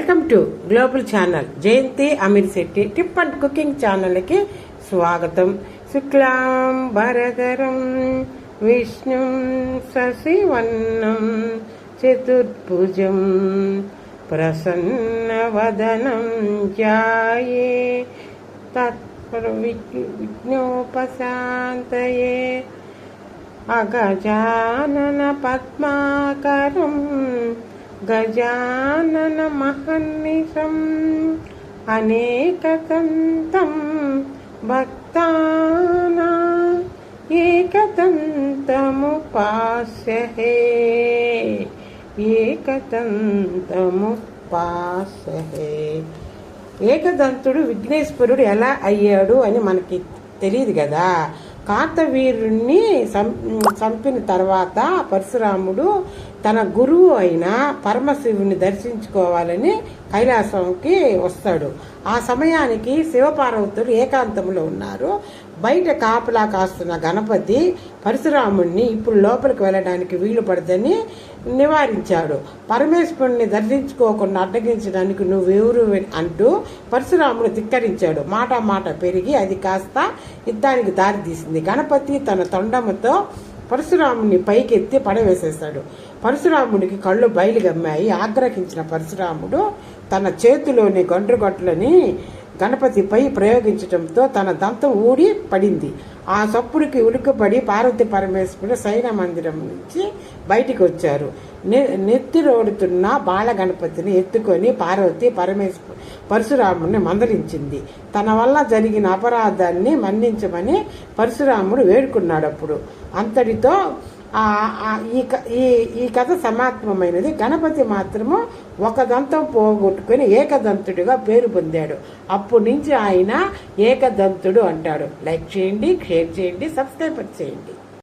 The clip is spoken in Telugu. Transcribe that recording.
Welcome to global channel Jayanti Ameer Shetty tip and cooking ఛానల్కి స్వాగతం. శుక్లాం భరధరం విష్ణుం శశివర్ణం చతుర్భుజం ప్రసన్నవదనం ధ్యాయే విఘ్నోపశాంతయే అగజానన పద్మాకరం గజానన మహర్నిశం అనేకదంతం భక్తానాం ఏకదంతముపాస్యహే ఏకదంతముపాస్యహే. ఏకదంతుడు విఘ్నేశ్వరుడు ఎలా అయ్యాడు అని మనకి తెలియదు కదా. కార్తవీర్యుణ్ణి చంపిన తర్వాత పరశురాముడు తన గురువు అయిన పరమశివుని దర్శించుకోవాలని కైలాసంకి వస్తాడు. ఆ సమయానికి శివపార్వతులు ఏకాంతంలో ఉన్నారు. బయట కాపలా కాస్తున్న గణపతి పరశురాముడిని ఇప్పుడు లోపలికి వెళ్ళడానికి వీలు పడదని నివారించాడు. పరమేశ్వరుణ్ణి దర్శించుకోకుండా అడ్డగించడానికి నువ్వెవరు అంటూ పరశురాముడు ధిక్కరించాడు. మాట పెరిగి అది కాస్త యుద్ధానికి దారితీసింది. గణపతి తన తొండముతో పరశురాముని పైకెత్తి పడవేసేశాడు. పరశురాముడికి కళ్ళు బయలుగమ్మాయి. ఆగ్రహించిన పరశురాముడు తన చేతిలోని గొండ్రగొట్లని గణపతిపై ప్రయోగించడంతో తన దంతం ఊడి పడింది. ఆ సప్పుడికి ఉలికపడి పార్వతి పరమేశ్వరుడు శయన మందిరం నుంచి బయటికి వచ్చారు. నెత్తిరోడుతున్న బాల గణపతిని ఎత్తుకొని పార్వతి పరశురాముడిని మందలించింది. తన వల్ల జరిగిన అపరాధాన్ని మన్నించమని పరశురాముడు వేడుకున్నాడు. అప్పుడు అంతటితో ఈ కథ సమాప్తమైనది. గణపతి మాత్రము ఒక దంతం పోగొట్టుకుని ఏకదంతుడిగా పేరు పొందాడు. అప్పటి నుంచి ఆయన ఏకదంతుడు అంటాడు. లైక్ చేయండి, షేర్ చేయండి, సబ్స్క్రైబ్ చేయండి.